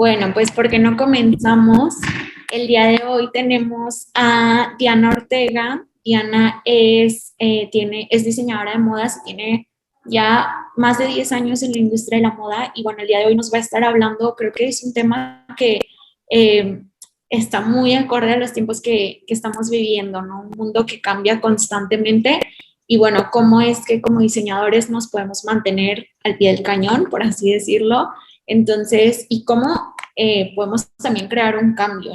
Bueno, pues ¿por qué no comenzamos? El día de hoy tenemos a Diana Ortega. Diana es diseñadora de modas, tiene ya más de 10 años en la industria de la moda y bueno, el día de hoy nos va a estar hablando, creo que es un tema que eh, está muy acorde a los tiempos que estamos viviendo, ¿no? Un mundo que cambia constantemente y bueno, cómo es que como diseñadores nos podemos mantener al pie del cañón, por así decirlo. Entonces, y cómo podemos también crear un cambio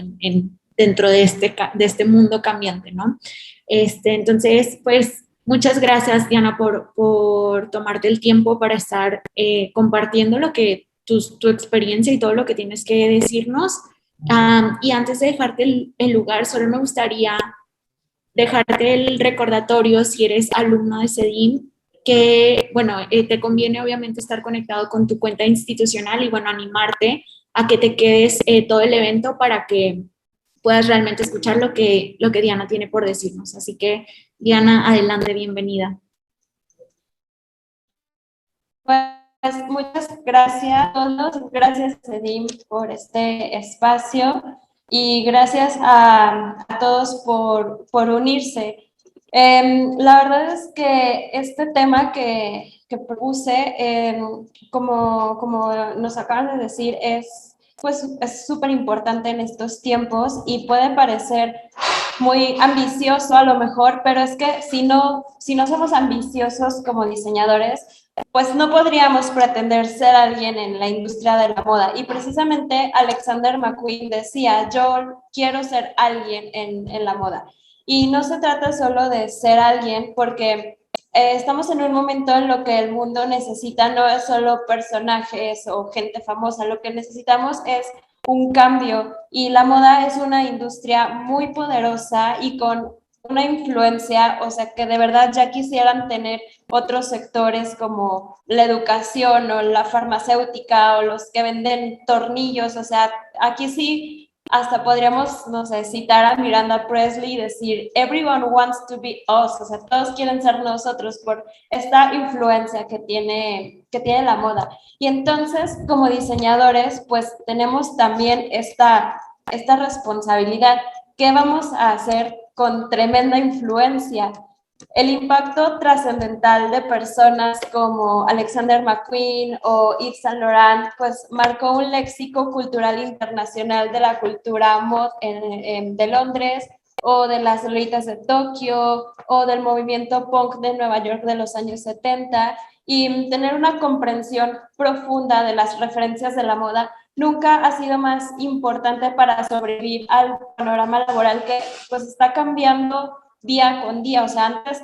dentro de este mundo cambiante, ¿no? Entonces, pues muchas gracias, Diana, por tomarte el tiempo para estar compartiendo tu experiencia y todo lo que tienes que decirnos. Y antes de dejarte el lugar, solo me gustaría dejarte el recordatorio si eres alumno de CEDIM, que, bueno, te conviene obviamente estar conectado con tu cuenta institucional y, bueno, animarte a que te quedes todo el evento para que puedas realmente escuchar lo que Diana tiene por decirnos. Así que, Diana, adelante, bienvenida. Pues muchas gracias a todos, gracias Sedim por este espacio y gracias a todos por unirse. La verdad es que este tema que propuse, como nos acaban de decir, es súper importante en estos tiempos y puede parecer muy ambicioso a lo mejor, pero es que si no somos ambiciosos como diseñadores, pues no podríamos pretender ser alguien en la industria de la moda. Y precisamente Alexander McQueen decía, yo quiero ser alguien en la moda. Y no se trata solo de ser alguien, porque estamos en un momento en lo que el mundo necesita, no es solo personajes o gente famosa, lo que necesitamos es un cambio y la moda es una industria muy poderosa y con una influencia, o sea, que de verdad ya quisieran tener otros sectores como la educación o la farmacéutica o los que venden tornillos, o sea, aquí sí hasta podríamos, no sé, citar a Miranda Presley y decir, everyone wants to be us, o sea, todos quieren ser nosotros por esta influencia que tiene la moda. Y entonces, como diseñadores, pues tenemos también esta responsabilidad. ¿Qué vamos a hacer con tremenda influencia? El impacto trascendental de personas como Alexander McQueen o Yves Saint Laurent, pues marcó un léxico cultural internacional de la cultura mod de Londres, o de las Lolitas de Tokio, o del movimiento punk de Nueva York de los años 70, y tener una comprensión profunda de las referencias de la moda nunca ha sido más importante para sobrevivir al panorama laboral que pues está cambiando día con día. O sea, antes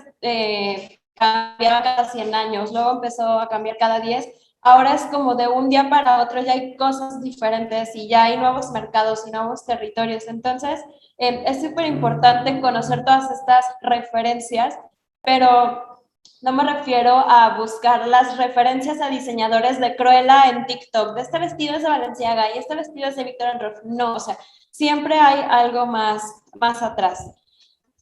cambiaba cada 100 años, luego empezó a cambiar cada 10. Ahora es como de un día para otro ya hay cosas diferentes y ya hay nuevos mercados y nuevos territorios. Entonces, es súper importante conocer todas estas referencias, pero no me refiero a buscar las referencias a diseñadores de Cruella en TikTok, de este vestido es de Balenciaga y este vestido es de Victor Rolf. No, o sea, siempre hay algo más atrás.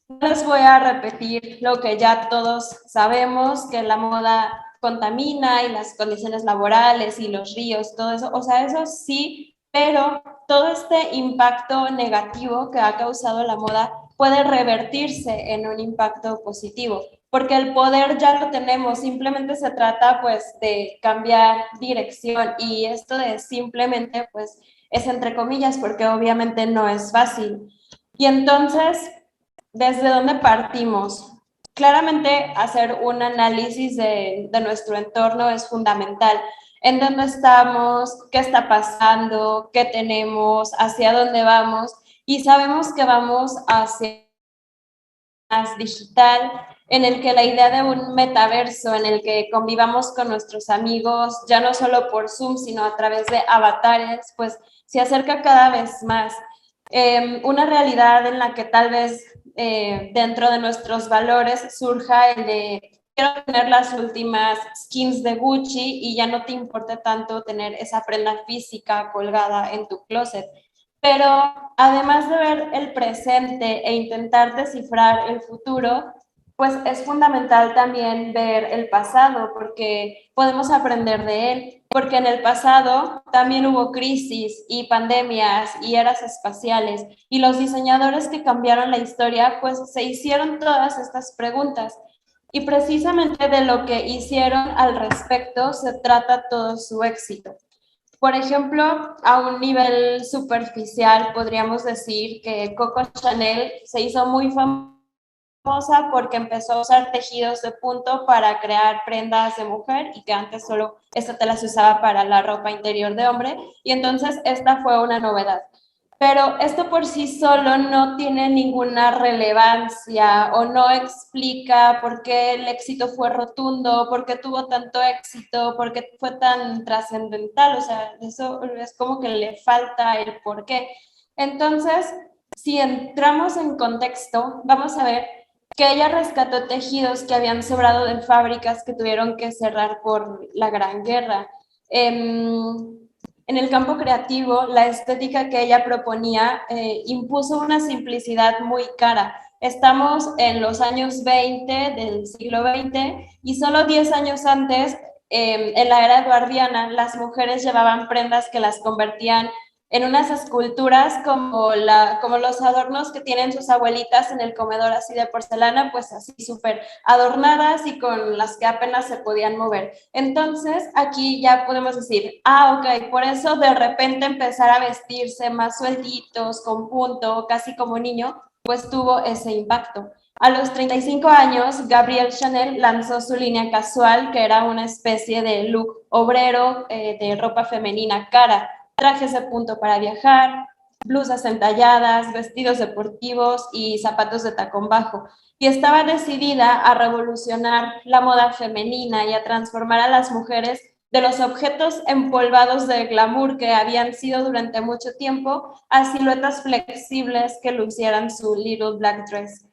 No les voy a repetir lo que ya todos sabemos, que la moda contamina y las condiciones laborales y los ríos, todo eso, o sea, eso sí, pero todo este impacto negativo que ha causado la moda puede revertirse en un impacto positivo, porque el poder ya lo tenemos, simplemente se trata pues de cambiar dirección y esto de simplemente pues es entre comillas porque obviamente no es fácil. Y entonces, ¿desde dónde partimos? Claramente hacer un análisis de nuestro entorno es fundamental. ¿En dónde estamos? ¿Qué está pasando? ¿Qué tenemos? ¿Hacia dónde vamos? Y sabemos que vamos hacia más digital, en el que la idea de un metaverso, en el que convivamos con nuestros amigos, ya no solo por Zoom, sino a través de avatares, pues se acerca cada vez más. Una realidad en la que tal vez dentro de nuestros valores surja el de quiero tener las últimas skins de Gucci y ya no te importa tanto tener esa prenda física colgada en tu closet. Pero además de ver el presente e intentar descifrar el futuro, pues es fundamental también ver el pasado porque podemos aprender de él, porque en el pasado también hubo crisis y pandemias y eras espaciales y los diseñadores que cambiaron la historia pues se hicieron todas estas preguntas y precisamente de lo que hicieron al respecto se trata todo su éxito. Por ejemplo, a un nivel superficial podríamos decir que Coco Chanel se hizo muy famosa porque empezó a usar tejidos de punto para crear prendas de mujer y que antes solo esta tela se usaba para la ropa interior de hombre y entonces esta fue una novedad. Pero esto por sí solo no tiene ninguna relevancia o no explica por qué el éxito fue rotundo, por qué tuvo tanto éxito, por qué fue tan trascendental. O sea, eso es como que le falta el por qué. Entonces, si entramos en contexto, vamos a ver que ella rescató tejidos que habían sobrado de fábricas que tuvieron que cerrar por la Gran Guerra. En el campo creativo, la estética que ella proponía impuso una simplicidad muy cara. Estamos en los años 20 del siglo XX y solo 10 años antes, en la era eduardiana, las mujeres llevaban prendas que las convertían en unas esculturas como los adornos que tienen sus abuelitas en el comedor así de porcelana, pues así súper adornadas y con las que apenas se podían mover. Entonces aquí ya podemos decir, ok, por eso de repente empezar a vestirse más sueltitos, con punto, casi como niño, pues tuvo ese impacto. A los 35 años, Gabrielle Chanel lanzó su línea casual, que era una especie de look obrero de ropa femenina cara, trajes de punto para viajar, blusas entalladas, vestidos deportivos y zapatos de tacón bajo. Y estaba decidida a revolucionar la moda femenina y a transformar a las mujeres de los objetos empolvados de glamour que habían sido durante mucho tiempo a siluetas flexibles que lucieran su little black dress.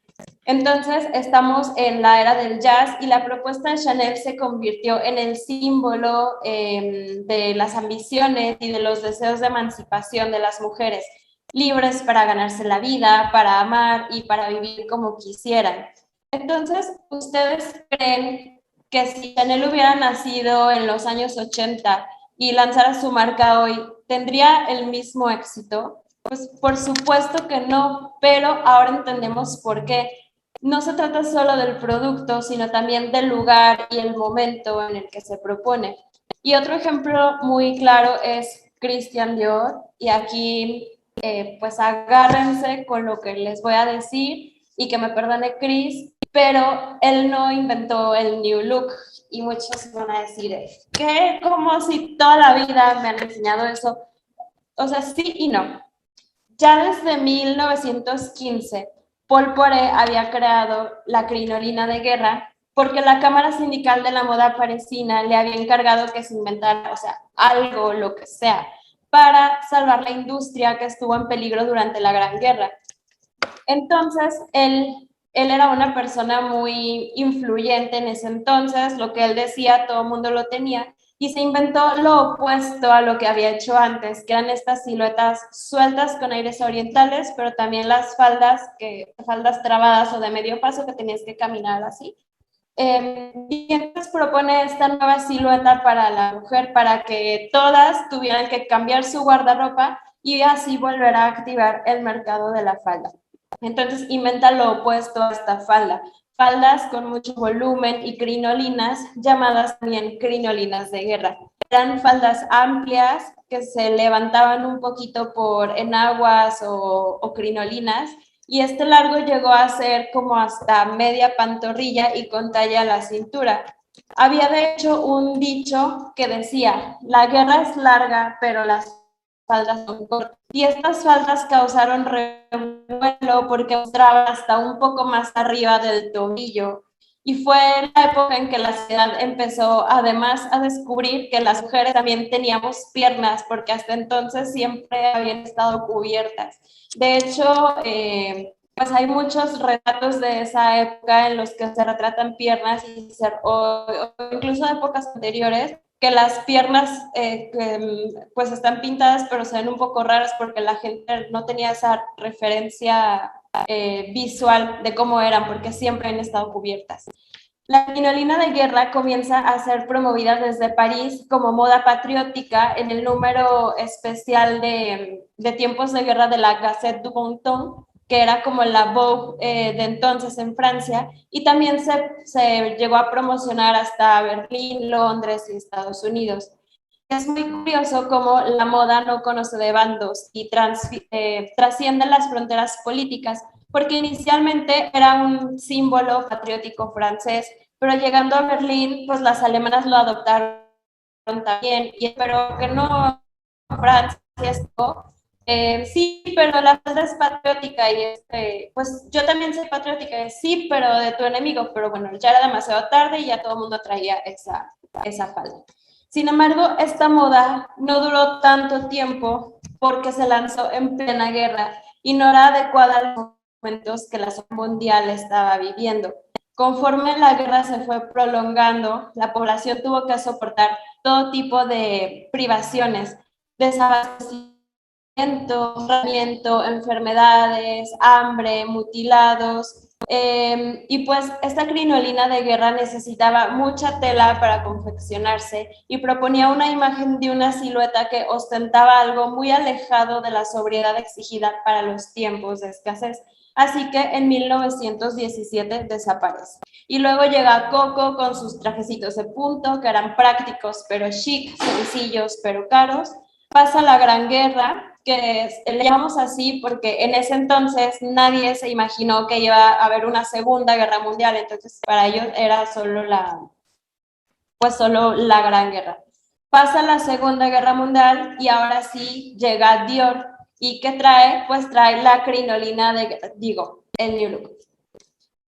Entonces estamos en la era del jazz y la propuesta de Chanel se convirtió en el símbolo de las ambiciones y de los deseos de emancipación de las mujeres, libres para ganarse la vida, para amar y para vivir como quisieran. Entonces, ¿ustedes creen que si Chanel hubiera nacido en los años 80 y lanzara su marca hoy, tendría el mismo éxito? Pues por supuesto que no, pero ahora entendemos por qué. No se trata solo del producto, sino también del lugar y el momento en el que se propone. Y otro ejemplo muy claro es Christian Dior, y aquí pues agárrense con lo que les voy a decir y que me perdone Chris, pero él no inventó el New Look y muchos van a decir, ¿qué? Como si toda la vida me han enseñado eso. O sea, sí y no. Ya desde 1915, Paul Poiret había creado la crinolina de guerra porque la Cámara Sindical de la Moda Parisina le había encargado que se inventara, o sea, algo, lo que sea, para salvar la industria que estuvo en peligro durante la Gran Guerra. Entonces, él era una persona muy influyente en ese entonces, lo que él decía, todo el mundo lo tenía, y se inventó lo opuesto a lo que había hecho antes, que eran estas siluetas sueltas con aires orientales, pero también las faldas trabadas o de medio paso que tenías que caminar así. Y entonces propone esta nueva silueta para la mujer, para que todas tuvieran que cambiar su guardarropa y así volver a activar el mercado de la falda. Entonces inventa lo opuesto a esta falda, faldas con mucho volumen y crinolinas, llamadas también crinolinas de guerra. Eran faldas amplias que se levantaban un poquito por enaguas o crinolinas, y este largo llegó a ser como hasta media pantorrilla y con talla a la cintura. Había de hecho un dicho que decía, la guerra es larga, pero las faldas son cortas. Y estas faldas causaron revuelo porque mostraban hasta un poco más arriba del tobillo. Y fue la época en que la sociedad empezó además a descubrir que las mujeres también teníamos piernas, porque hasta entonces siempre habían estado cubiertas. De hecho, pues hay muchos retratos de esa época en los que se retratan piernas o incluso de épocas anteriores, que las piernas pues están pintadas, pero se ven un poco raras porque la gente no tenía esa referencia visual de cómo eran, porque siempre han estado cubiertas. La crinolina de guerra comienza a ser promovida desde París como moda patriótica en el número especial de tiempos de guerra de la Gazette du Bon Ton, que era como la Vogue de entonces en Francia, y también se llegó a promocionar hasta Berlín, Londres y Estados Unidos. Es muy curioso cómo la moda no conoce de bandos y trasciende las fronteras políticas, porque inicialmente era un símbolo patriótico francés, pero llegando a Berlín, pues las alemanas lo adoptaron también, y espero que no Francia esto. Sí, pero la falda es patriótica y pues yo también soy patriótica, sí, pero de tu enemigo, pero bueno, ya era demasiado tarde y ya todo el mundo traía esa falda. Sin embargo, esta moda no duró tanto tiempo porque se lanzó en plena guerra y no era adecuada a los momentos que la zona mundial estaba viviendo. Conforme la guerra se fue prolongando, la población tuvo que soportar todo tipo de privaciones, desabastecimiento, enfermedades, hambre, mutilados. Y pues esta crinolina de guerra necesitaba mucha tela para confeccionarse y proponía una imagen de una silueta que ostentaba algo muy alejado de la sobriedad exigida para los tiempos de escasez. Así que en 1917 desaparece. Y luego llega Coco con sus trajecitos de punto, que eran prácticos pero chic, sencillos pero caros. Pasa la Gran Guerra, que le llamamos así porque en ese entonces nadie se imaginó que iba a haber una Segunda Guerra Mundial, entonces para ellos era solo la Gran Guerra. Pasa la Segunda Guerra Mundial y ahora sí llega Dior. ¿Y qué trae? Pues trae la crinolina el New Look.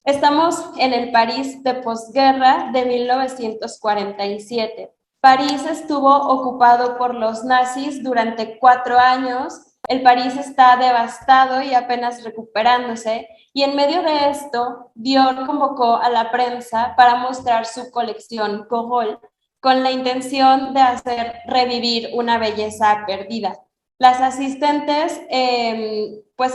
Estamos en el París de posguerra de 1947. París estuvo ocupado por los nazis durante 4 años. El París está devastado y apenas recuperándose. Y en medio de esto, Dior convocó a la prensa para mostrar su colección Cajol con la intención de hacer revivir una belleza perdida. Las asistentes, pues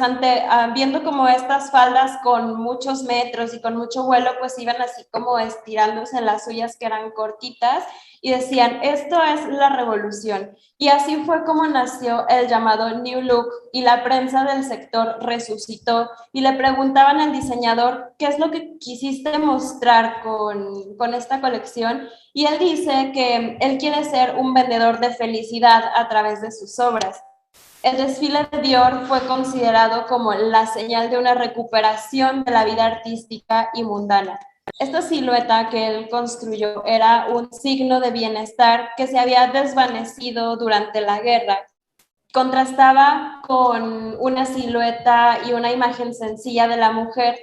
viendo como estas faldas con muchos metros y con mucho vuelo, pues iban así como estirándose en las suyas que eran cortitas y decían, esto es la revolución. Y así fue como nació el llamado New Look y la prensa del sector resucitó y le preguntaban al diseñador, ¿qué es lo que quisiste mostrar con esta colección? Y él dice que él quiere ser un vendedor de felicidad a través de sus obras. El desfile de Dior fue considerado como la señal de una recuperación de la vida artística y mundana. Esta silueta que él construyó era un signo de bienestar que se había desvanecido durante la guerra. Contrastaba con una silueta y una imagen sencilla de la mujer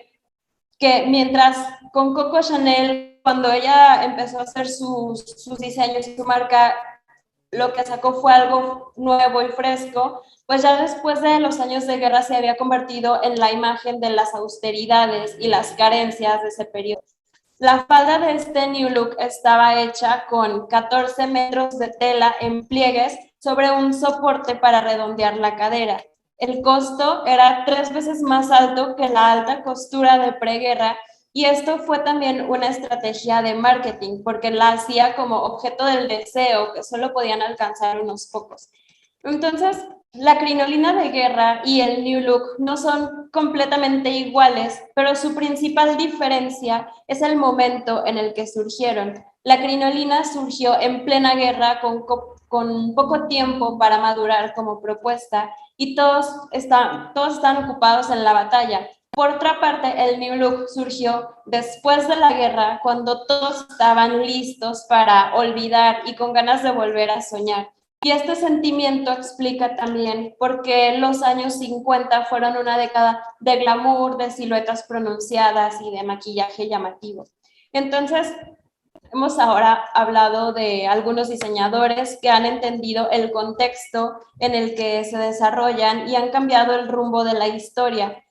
que mientras con Coco Chanel, cuando ella empezó a hacer sus diseños y su marca, lo que sacó fue algo nuevo y fresco, pues ya después de los años de guerra se había convertido en la imagen de las austeridades y las carencias de ese periodo. La falda de este New Look estaba hecha con 14 metros de tela en pliegues sobre un soporte para redondear la cadera. El costo era 3 veces más alto que la alta costura de preguerra y esto fue también una estrategia de marketing porque la hacía como objeto del deseo que solo podían alcanzar unos pocos. Entonces, la crinolina de guerra y el New Look no son completamente iguales, pero su principal diferencia es el momento en el que surgieron. La crinolina surgió en plena guerra con poco tiempo para madurar como propuesta y todos están ocupados en la batalla. Por otra parte, el New Look surgió después de la guerra, cuando todos estaban listos para olvidar y con ganas de volver a soñar. Y este sentimiento explica también por qué los años 50 fueron una década de glamour, de siluetas pronunciadas y de maquillaje llamativo. Entonces, hemos ahora hablado de algunos diseñadores que han entendido el contexto en el que se desarrollan y han cambiado el rumbo de la historia.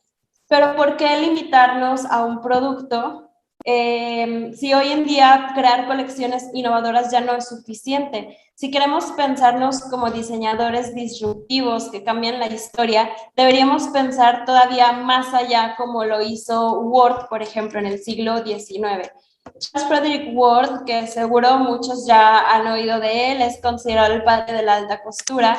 Pero ¿por qué limitarnos a un producto si hoy en día crear colecciones innovadoras ya no es suficiente. Si queremos pensarnos como diseñadores disruptivos que cambian la historia, deberíamos pensar todavía más allá como lo hizo Ward, por ejemplo, en el siglo XIX. Charles Frederick Ward, que seguro muchos ya han oído de él, es considerado el padre de la alta costura,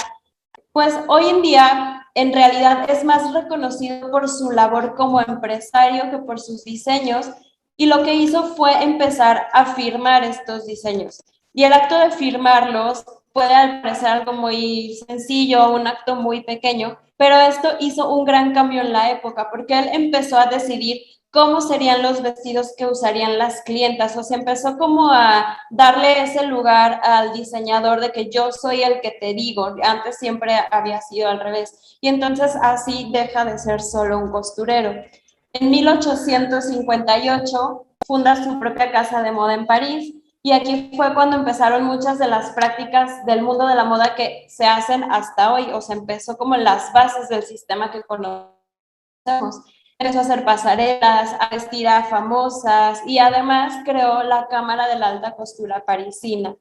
pues hoy en día en realidad es más reconocido por su labor como empresario que por sus diseños, y lo que hizo fue empezar a firmar estos diseños. Y el acto de firmarlos puede parecer algo muy sencillo, un acto muy pequeño, pero esto hizo un gran cambio en la época porque él empezó a decidir cómo serían los vestidos que usarían las clientas, o sea, empezó como a darle ese lugar al diseñador de que yo soy el que te digo, antes siempre había sido al revés, y entonces así deja de ser solo un costurero. En 1858 funda su propia casa de moda en París, y aquí fue cuando empezaron muchas de las prácticas del mundo de la moda que se hacen hasta hoy, o sea, empezó como las bases del sistema que conocemos. Empezó a hacer pasarelas, a vestir a famosas y además creó la Cámara de la Alta Costura parisina.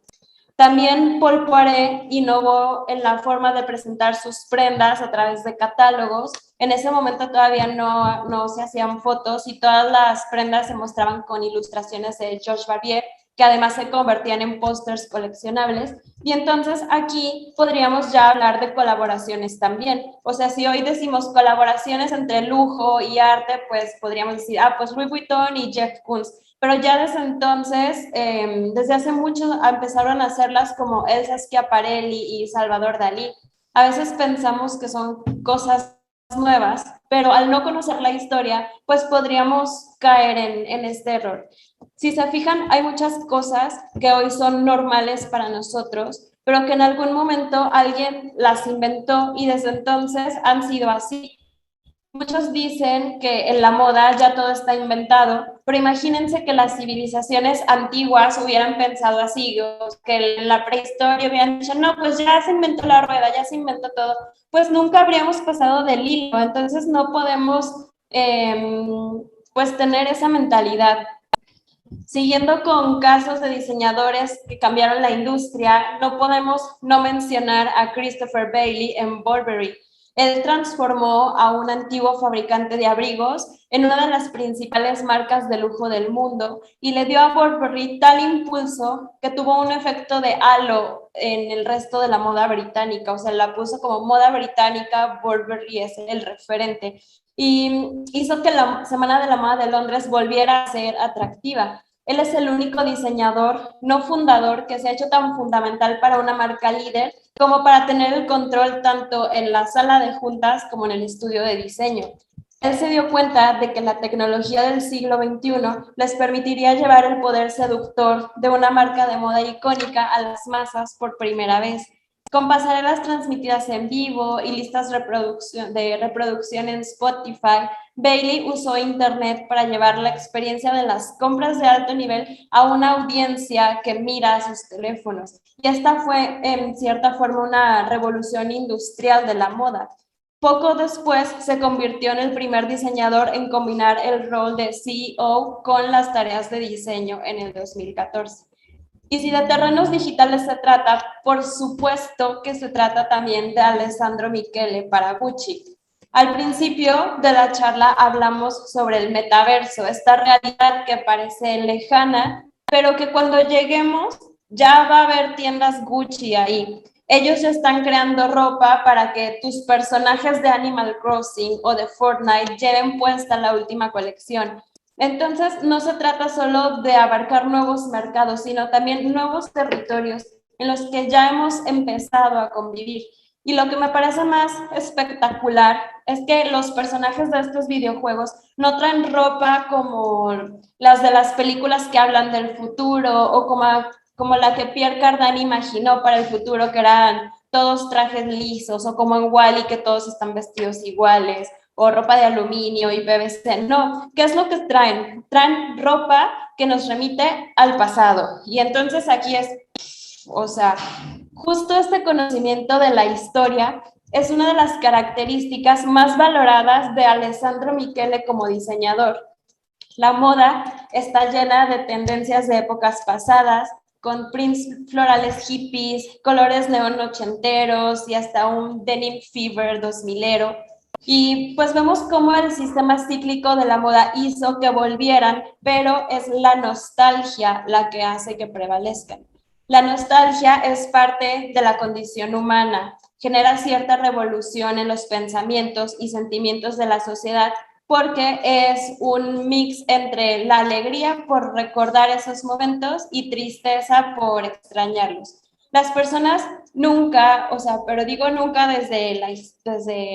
También Paul Poiret innovó en la forma de presentar sus prendas a través de catálogos. En ese momento todavía no se hacían fotos y todas las prendas se mostraban con ilustraciones de Georges Barbier, que además se convertían en pósters coleccionables. Y entonces aquí podríamos ya hablar de colaboraciones también. O sea, si hoy decimos colaboraciones entre lujo y arte, pues podríamos decir, pues Louis Vuitton y Jeff Koons. Pero ya desde entonces, desde hace mucho, empezaron a hacerlas como Elsa Schiaparelli y Salvador Dalí. A veces pensamos que son cosas nuevas, pero al no conocer la historia, pues podríamos caer en este error. Si se fijan, hay muchas cosas que hoy son normales para nosotros, pero que en algún momento alguien las inventó y desde entonces han sido así. Muchos dicen que en la moda ya todo está inventado, pero imagínense que las civilizaciones antiguas hubieran pensado así, que en la prehistoria hubieran dicho, no, pues ya se inventó la rueda, ya se inventó todo, pues nunca habríamos pasado del hilo, entonces no podemos pues tener esa mentalidad. Siguiendo con casos de diseñadores que cambiaron la industria, no podemos no mencionar a Christopher Bailey en Burberry. Él transformó a un antiguo fabricante de abrigos en una de las principales marcas de lujo del mundo y le dio a Burberry tal impulso que tuvo un efecto de halo en el resto de la moda británica. O sea, la puso como moda británica, Burberry es el referente. Y hizo que la Semana de la Moda de Londres volviera a ser atractiva. Él es el único diseñador no fundador que se ha hecho tan fundamental para una marca líder como para tener el control tanto en la sala de juntas como en el estudio de diseño. Él se dio cuenta de que la tecnología del siglo XXI les permitiría llevar el poder seductor de una marca de moda icónica a las masas por primera vez. Con pasarelas transmitidas en vivo y listas de reproducción en Spotify, Bailey usó Internet para llevar la experiencia de las compras de alto nivel a una audiencia que mira sus teléfonos. Y esta fue, en cierta forma, una revolución industrial de la moda. Poco después se convirtió en el primer diseñador en combinar el rol de CEO con las tareas de diseño en el 2014. Y si de terrenos digitales se trata, por supuesto que se trata también de Alessandro Michele para Gucci. Al principio de la charla hablamos sobre el metaverso, esta realidad que parece lejana, pero que cuando lleguemos ya va a haber tiendas Gucci ahí. Ellos ya están creando ropa para que tus personajes de Animal Crossing o de Fortnite lleven puesta la última colección. Entonces, no se trata solo de abarcar nuevos mercados, sino también nuevos territorios en los que ya hemos empezado a convivir. Y lo que me parece más espectacular es que los personajes de estos videojuegos no traen ropa como las de las películas que hablan del futuro o como la que Pierre Cardin imaginó para el futuro, que eran todos trajes lisos, o como en Wall-E, que todos están vestidos iguales, o ropa de aluminio y PVC. No, ¿qué es lo que traen? Traen ropa que nos remite al pasado. Y entonces aquí es, o sea, justo este conocimiento de la historia es una de las características más valoradas de Alessandro Michele como diseñador. La moda está llena de tendencias de épocas pasadas, con prints florales hippies, colores neón ochenteros y hasta un denim fever 2000ero. Y pues vemos cómo el sistema cíclico de la moda hizo que volvieran, pero es la nostalgia la que hace que prevalezcan. La nostalgia es parte de la condición humana, genera cierta revolución en los pensamientos y sentimientos de la sociedad porque es un mix entre la alegría por recordar esos momentos y tristeza por extrañarlos. Las personas nunca, o sea, pero digo nunca desde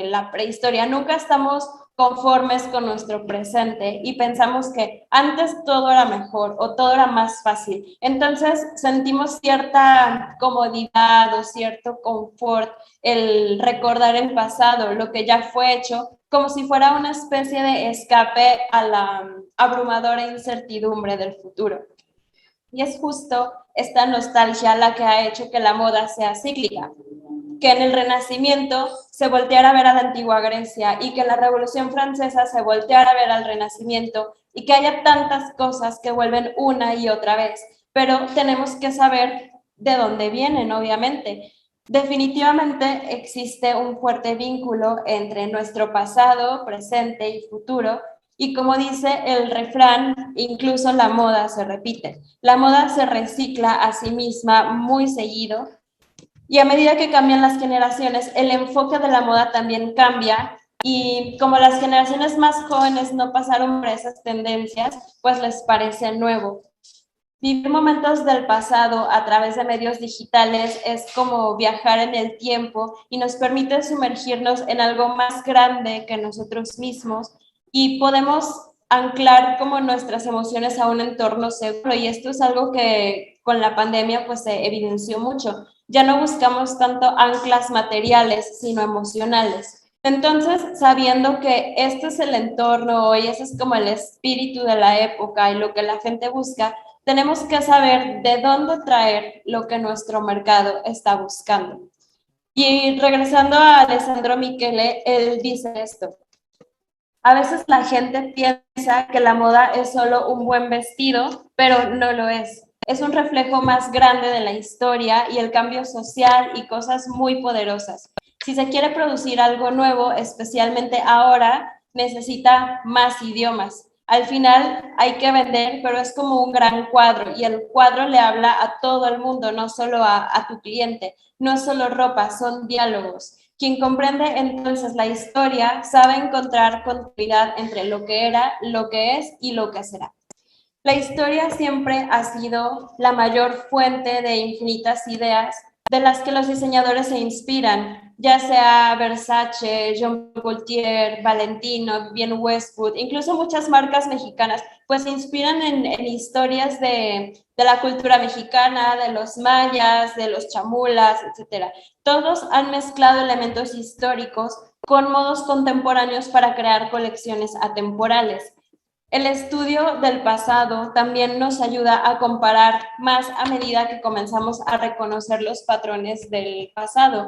la prehistoria, nunca estamos conformes con nuestro presente y pensamos que antes todo era mejor o todo era más fácil. Entonces sentimos cierta comodidad o cierto confort el recordar el pasado, lo que ya fue hecho, como si fuera una especie de escape a la abrumadora incertidumbre del futuro. Y es justo esta nostalgia la que ha hecho que la moda sea cíclica, que en el Renacimiento se volteara a ver a la antigua Grecia y que en la Revolución Francesa se volteara a ver al Renacimiento y que haya tantas cosas que vuelven una y otra vez. Pero tenemos que saber de dónde vienen, obviamente. Definitivamente existe un fuerte vínculo entre nuestro pasado, presente y futuro, y como dice el refrán, incluso la moda se repite. La moda se recicla a sí misma muy seguido, y a medida que cambian las generaciones, el enfoque de la moda también cambia, y como las generaciones más jóvenes no pasaron por esas tendencias, pues les parece nuevo. Vivir momentos del pasado a través de medios digitales es como viajar en el tiempo y nos permite sumergirnos en algo más grande que nosotros mismos y podemos anclar como nuestras emociones a un entorno seguro, y esto es algo que con la pandemia pues se evidenció mucho. Ya no buscamos tanto anclas materiales, sino emocionales. Entonces, sabiendo que este es el entorno y ese es como el espíritu de la época y lo que la gente busca, tenemos que saber de dónde traer lo que nuestro mercado está buscando. Y regresando a Alessandro Michele, él dice esto: a veces la gente piensa que la moda es solo un buen vestido, pero no lo es. Es un reflejo más grande de la historia y el cambio social y cosas muy poderosas. Si se quiere producir algo nuevo, especialmente ahora, necesita más idiomas. Al final hay que vender, pero es como un gran cuadro y el cuadro le habla a todo el mundo, no solo a tu cliente. No es solo ropa, son diálogos. Quien comprende entonces la historia sabe encontrar continuidad entre lo que era, lo que es y lo que será. La historia siempre ha sido la mayor fuente de infinitas ideas de las que los diseñadores se inspiran, ya sea Versace, Jean Gaultier, Valentino, Bien Westwood, incluso muchas marcas mexicanas, pues se inspiran en historias de la cultura mexicana, de los mayas, de los chamulas, etc. Todos han mezclado elementos históricos con modos contemporáneos para crear colecciones atemporales. El estudio del pasado también nos ayuda a comparar más a medida que comenzamos a reconocer los patrones del pasado.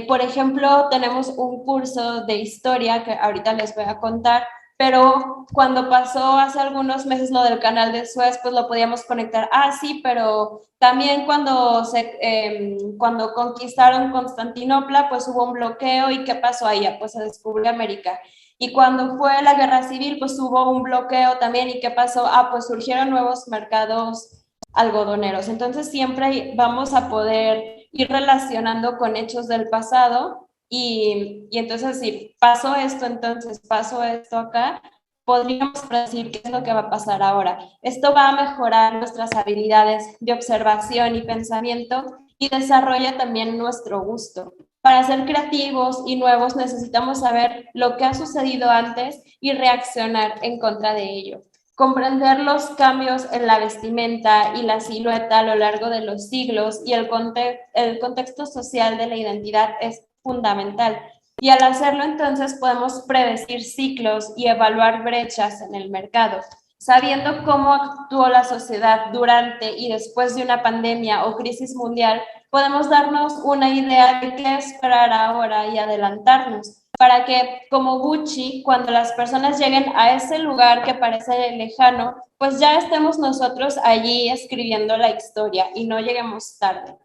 Por ejemplo, tenemos un curso de historia que ahorita les voy a contar, pero cuando pasó hace algunos meses lo del canal de Suez, pues lo podíamos conectar. Ah, sí, pero también cuando conquistaron Constantinopla, pues hubo un bloqueo, ¿y qué pasó allá? Pues se descubrió América. Y cuando fue la guerra civil, pues hubo un bloqueo también. ¿Y qué pasó? Ah, pues surgieron nuevos mercados algodoneros. Entonces siempre vamos a poder ir relacionando con hechos del pasado y entonces si pasó esto, entonces pasó esto acá, podríamos predecir qué es lo que va a pasar ahora. Esto va a mejorar nuestras habilidades de observación y pensamiento y desarrolla también nuestro gusto. Para ser creativos y nuevos necesitamos saber lo que ha sucedido antes y reaccionar en contra de ello. Comprender los cambios en la vestimenta y la silueta a lo largo de los siglos y el contexto social de la identidad es fundamental. Y al hacerlo entonces podemos predecir ciclos y evaluar brechas en el mercado. Sabiendo cómo actuó la sociedad durante y después de una pandemia o crisis mundial, podemos darnos una idea de qué esperar ahora y adelantarnos. para que, como Gucci, cuando las personas lleguen a ese lugar que parece lejano, pues ya estemos nosotros allí escribiendo la historia y no lleguemos tarde.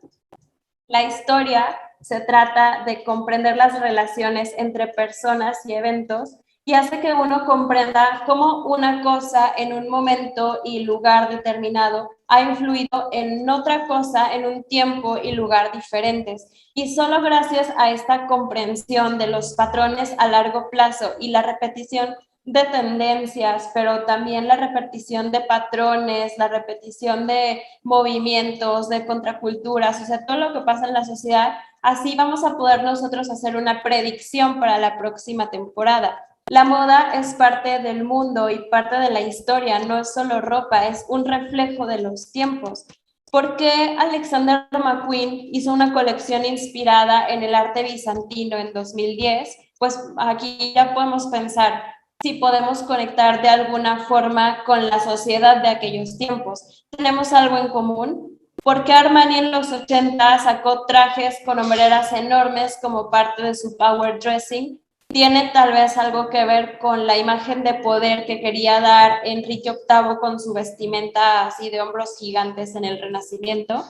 La historia se trata de comprender las relaciones entre personas y eventos y hace que uno comprenda cómo una cosa en un momento y lugar determinado ha influido en otra cosa en un tiempo y lugar diferentes. Y solo gracias a esta comprensión de los patrones a largo plazo y la repetición de tendencias, pero también la repetición de patrones, la repetición de movimientos, de contraculturas, o sea, todo lo que pasa en la sociedad, así vamos a poder nosotros hacer una predicción para la próxima temporada. La moda es parte del mundo y parte de la historia, no es solo ropa, es un reflejo de los tiempos. ¿Por qué Alexander McQueen hizo una colección inspirada en el arte bizantino en 2010? Pues aquí ya podemos pensar si podemos conectar de alguna forma con la sociedad de aquellos tiempos. ¿Tenemos algo en común? ¿Por qué Armani en los 80 sacó trajes con hombreras enormes como parte de su power dressing? Tiene tal vez algo que ver con la imagen de poder que quería dar Enrique VIII con su vestimenta así de hombros gigantes en el Renacimiento.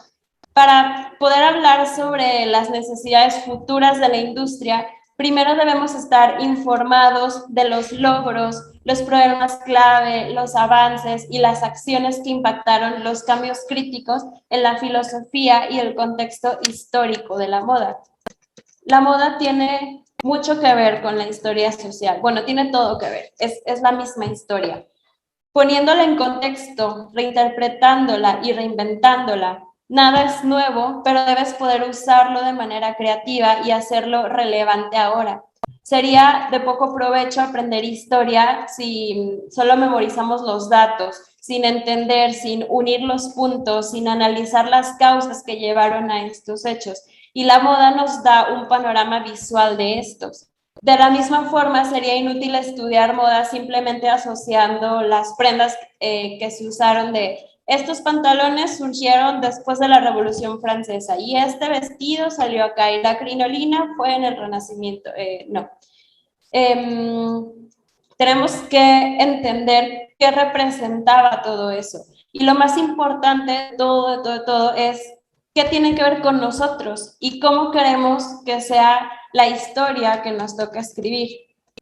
Para poder hablar sobre las necesidades futuras de la industria, primero debemos estar informados de los logros, los problemas clave, los avances y las acciones que impactaron los cambios críticos en la filosofía y el contexto histórico de la moda. La moda tiene mucho que ver con la historia social. Bueno, tiene todo que ver, es la misma historia. Poniéndola en contexto, reinterpretándola y reinventándola, nada es nuevo, pero debes poder usarlo de manera creativa y hacerlo relevante ahora. Sería de poco provecho aprender historia si solo memorizamos los datos, sin entender, sin unir los puntos, sin analizar las causas que llevaron a estos hechos. Y la moda nos da un panorama visual de estos. De la misma forma, sería inútil estudiar moda simplemente asociando las prendas que se usaron de estos pantalones surgieron después de la Revolución Francesa y este vestido salió acá y la crinolina fue en el Renacimiento. No. Tenemos que entender qué representaba todo eso. Y lo más importante de todo es qué tiene que ver con nosotros y cómo queremos que sea la historia que nos toca escribir.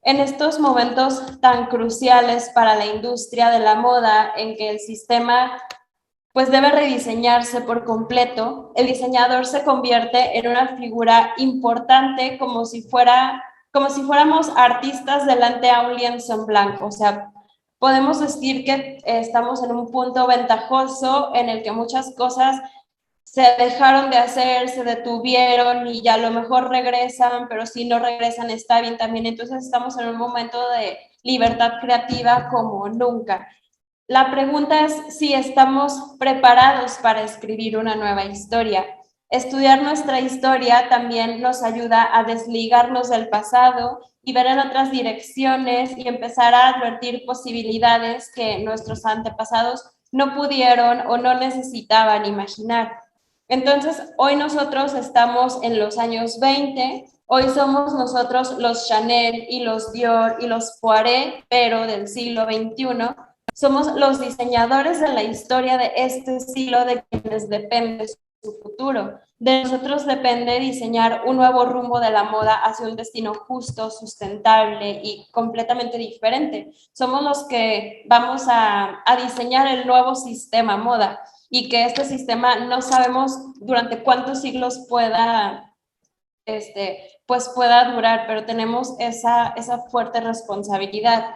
En estos momentos tan cruciales para la industria de la moda, en que el sistema pues debe rediseñarse por completo, el diseñador se convierte en una figura importante como si fuéramos artistas delante a un lienzo en blanco. O sea, podemos decir que estamos en un punto ventajoso en el que muchas cosas se dejaron de hacer, se detuvieron y ya a lo mejor regresan, pero si no regresan está bien también. Entonces estamos en un momento de libertad creativa como nunca. La pregunta es si estamos preparados para escribir una nueva historia. Estudiar nuestra historia también nos ayuda a desligarnos del pasado y ver en otras direcciones y empezar a advertir posibilidades que nuestros antepasados no pudieron o no necesitaban imaginar. Entonces, hoy nosotros estamos en los años 20, hoy somos nosotros los Chanel y los Dior y los Poiret, pero del siglo XXI. Somos los diseñadores de la historia de este siglo de quienes depende su futuro. De nosotros depende diseñar un nuevo rumbo de la moda hacia un destino justo, sustentable y completamente diferente. Somos los que vamos a diseñar el nuevo sistema moda y que este sistema no sabemos durante cuántos siglos pueda durar, pero tenemos esa fuerte responsabilidad.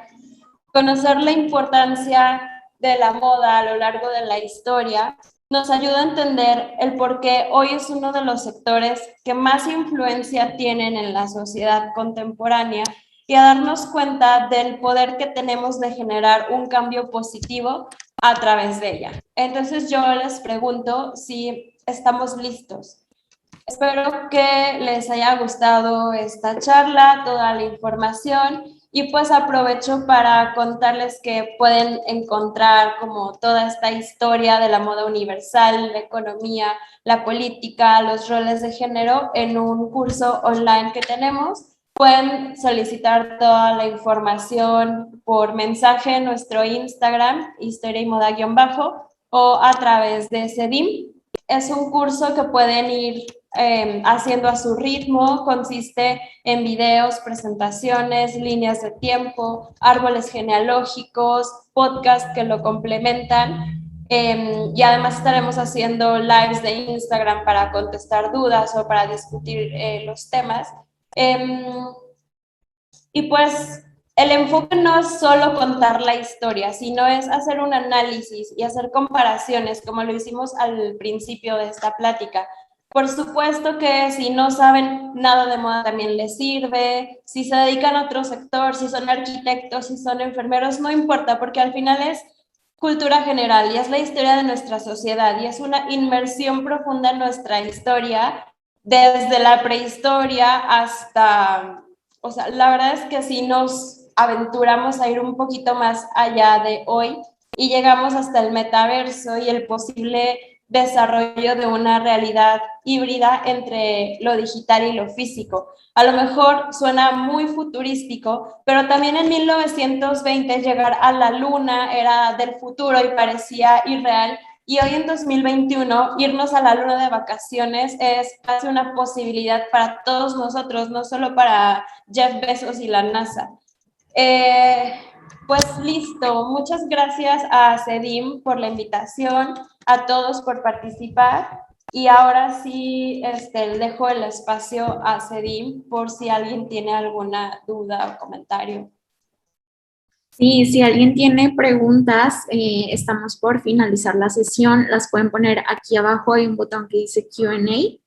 Conocer la importancia de la moda a lo largo de la historia nos ayuda a entender el por qué hoy es uno de los sectores que más influencia tienen en la sociedad contemporánea y a darnos cuenta del poder que tenemos de generar un cambio positivo a través de ella. Entonces yo les pregunto si estamos listos. Espero que les haya gustado esta charla, toda la información y pues aprovecho para contarles que pueden encontrar como toda esta historia de la moda universal, la economía, la política, los roles de género en un curso online que tenemos pueden solicitar toda la información por mensaje en nuestro Instagram, historia y moda-bajo, o a través de CEDIM. Es un curso que pueden ir haciendo a su ritmo, consiste en videos, presentaciones, líneas de tiempo, árboles genealógicos, podcasts que lo complementan. Y además estaremos haciendo lives de Instagram para contestar dudas o para discutir los temas. Y pues el enfoque no es solo contar la historia, sino es hacer un análisis y hacer comparaciones, como lo hicimos al principio de esta plática. Por supuesto que si no saben nada de moda también les sirve, si se dedican a otro sector, si son arquitectos, si son enfermeros, no importa, porque al final es cultura general y es la historia de nuestra sociedad y es una inmersión profunda en nuestra historia, desde la prehistoria hasta, o sea, la verdad es que si nos aventuramos a ir un poquito más allá de hoy y llegamos hasta el metaverso y el posible desarrollo de una realidad híbrida entre lo digital y lo físico. A lo mejor suena muy futurístico, pero también en 1920 llegar a la luna era del futuro y parecía irreal. Y hoy en 2021, irnos a la luna de vacaciones es casi una posibilidad para todos nosotros, no solo para Jeff Bezos y la NASA. Pues listo, muchas gracias a CEDIM por la invitación, a todos por participar. Y ahora sí, dejo el espacio a CEDIM por si alguien tiene alguna duda o comentario. Sí, si alguien tiene preguntas, estamos por finalizar la sesión, las pueden poner aquí abajo, hay un botón que dice Q&A,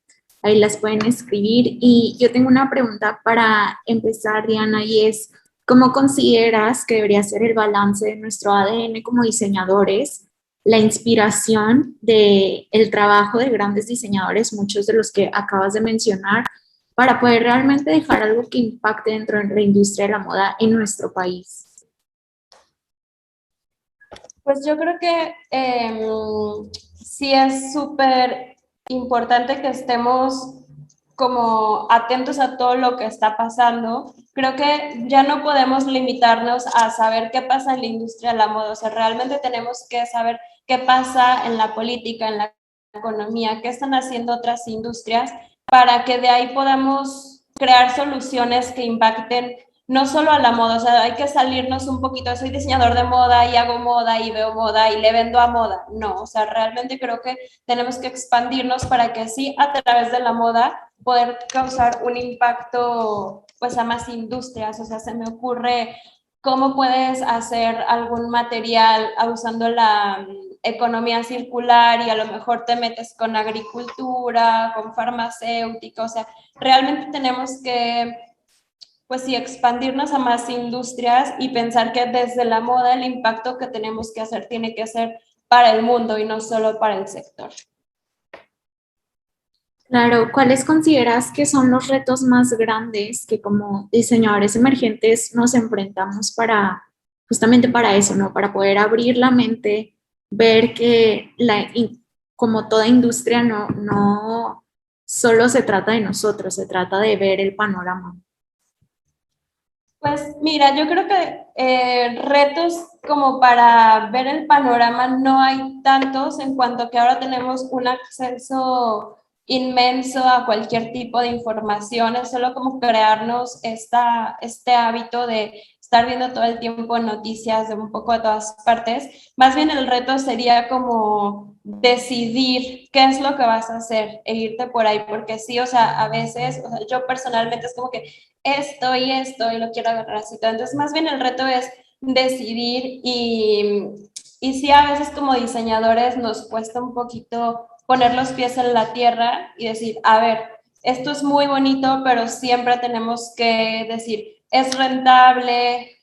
ahí las pueden escribir. Y yo tengo una pregunta para empezar, Diana, y es, ¿cómo consideras que debería ser el balance de nuestro ADN como diseñadores, la inspiración del trabajo de grandes diseñadores, muchos de los que acabas de mencionar, para poder realmente dejar algo que impacte dentro de la industria de la moda en nuestro país? Pues yo creo que sí es súper importante que estemos como atentos a todo lo que está pasando. Creo que ya no podemos limitarnos a saber qué pasa en la industria de la moda, o sea, realmente tenemos que saber qué pasa en la política, en la economía, qué están haciendo otras industrias, para que de ahí podamos crear soluciones que impacten no solo a la moda, o sea, hay que salirnos un poquito, soy diseñador de moda y hago moda y veo moda y le vendo a moda. No, o sea, realmente creo que tenemos que expandirnos para que así a través de la moda poder causar un impacto pues a más industrias. O sea, se me ocurre cómo puedes hacer algún material usando la economía circular y a lo mejor te metes con agricultura, con farmacéutica, o sea, realmente tenemos que pues sí, expandirnos a más industrias y pensar que desde la moda el impacto que tenemos que hacer tiene que ser para el mundo y no solo para el sector. Claro, ¿cuáles consideras que son los retos más grandes que como diseñadores emergentes nos enfrentamos para, justamente para eso, ¿no? Para poder abrir la mente, ver que como toda industria no solo se trata de nosotros, se trata de ver el panorama. Pues mira, yo creo que retos como para ver el panorama no hay tantos, en cuanto que ahora tenemos un acceso inmenso a cualquier tipo de información, es solo como crearnos este hábito de estar viendo todo el tiempo noticias de un poco de todas partes. Más bien el reto sería como decidir qué es lo que vas a hacer e irte por ahí, porque sí, o sea, a veces, o sea, yo personalmente es como que esto y lo quiero agarrar así. Entonces, más bien el reto es decidir y sí, a veces como diseñadores nos cuesta un poquito poner los pies en la tierra y decir, a ver, esto es muy bonito, pero siempre tenemos que decir, es rentable.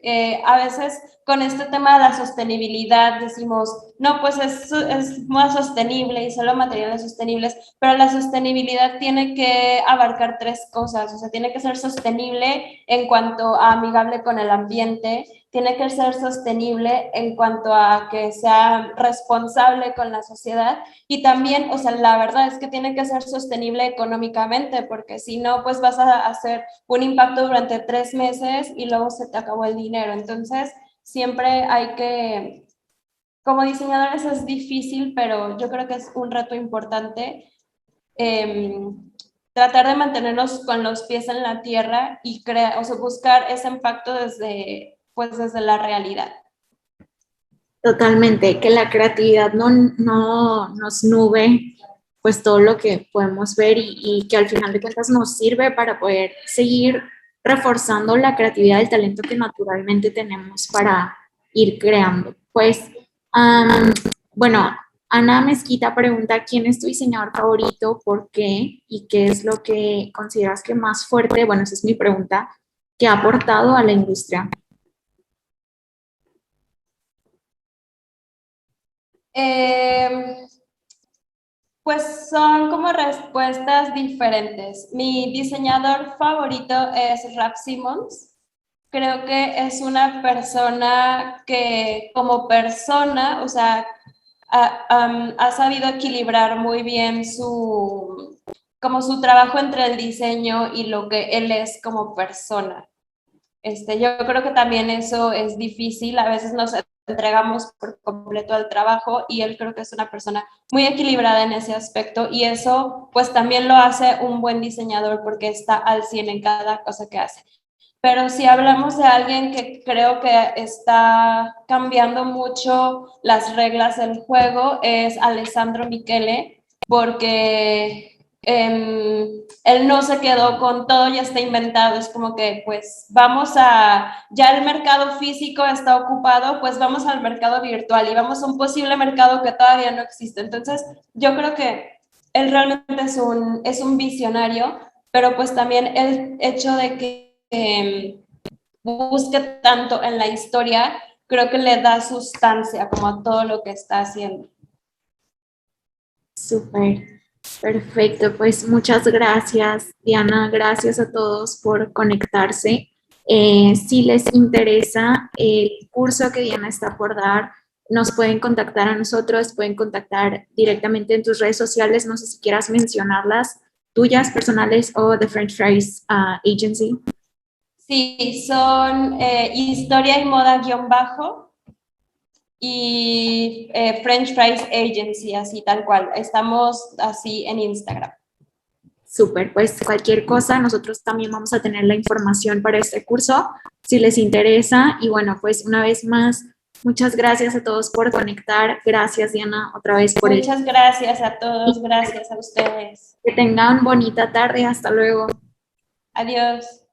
A veces con este tema de la sostenibilidad decimos, no, pues es más sostenible y solo materiales sostenibles, pero la sostenibilidad tiene que abarcar tres cosas, o sea, tiene que ser sostenible en cuanto a amigable con el ambiente, tiene que ser sostenible en cuanto a que sea responsable con la sociedad y también, o sea, la verdad es que tiene que ser sostenible económicamente, porque si no, pues vas a hacer un impacto durante 3 meses y luego se te acabó el dinero. Entonces, siempre hay que, como diseñadores es difícil, pero yo creo que es un reto importante tratar de mantenernos con los pies en la tierra y o sea, buscar ese impacto desde, pues, desde la realidad. Totalmente, que la creatividad no nos nube pues todo lo que podemos ver y que al final de cuentas nos sirve para poder seguir reforzando la creatividad y el talento que naturalmente tenemos para ir creando. Pues, bueno, Ana Mezquita pregunta, ¿quién es tu diseñador favorito? ¿Por qué? ¿Y qué es lo que consideras que más fuerte, bueno, esa es mi pregunta, que ha aportado a la industria? Pues son como respuestas diferentes. Mi diseñador favorito es Raf Simons. Creo que es una persona que como persona, o sea, ha sabido equilibrar muy bien como su trabajo entre el diseño y lo que él es como persona. Yo creo que también eso es difícil, a veces nos entregamos por completo al trabajo y él creo que es una persona muy equilibrada en ese aspecto y eso pues también lo hace un buen diseñador porque está al 100 en cada cosa que hace. Pero si hablamos de alguien que creo que está cambiando mucho las reglas del juego es Alessandro Michele, porque él no se quedó con todo ya está inventado, es como que pues ya el mercado físico está ocupado, pues vamos al mercado virtual y vamos a un posible mercado que todavía no existe. Entonces yo creo que él realmente es un visionario, pero pues también el hecho de que busque tanto en la historia, creo que le da sustancia como a todo lo que está haciendo. Súper, perfecto. Pues muchas gracias, Diana. Gracias a todos por conectarse. Si les interesa el curso que Diana está por dar, nos pueden contactar a nosotros, pueden contactar directamente en tus redes sociales. No sé si quieras mencionarlas, tuyas, personales o de French Fries Agency. Sí, son Historia y Moda guión bajo y French Fries Agency, así tal cual. Estamos así en Instagram. Súper, pues cualquier cosa, nosotros también vamos a tener la información para este curso, si les interesa. Y bueno, pues una vez más, muchas gracias a todos por conectar. Gracias, Diana, otra vez por Muchas gracias a todos, gracias a ustedes. Que tengan bonita tarde, hasta luego. Adiós.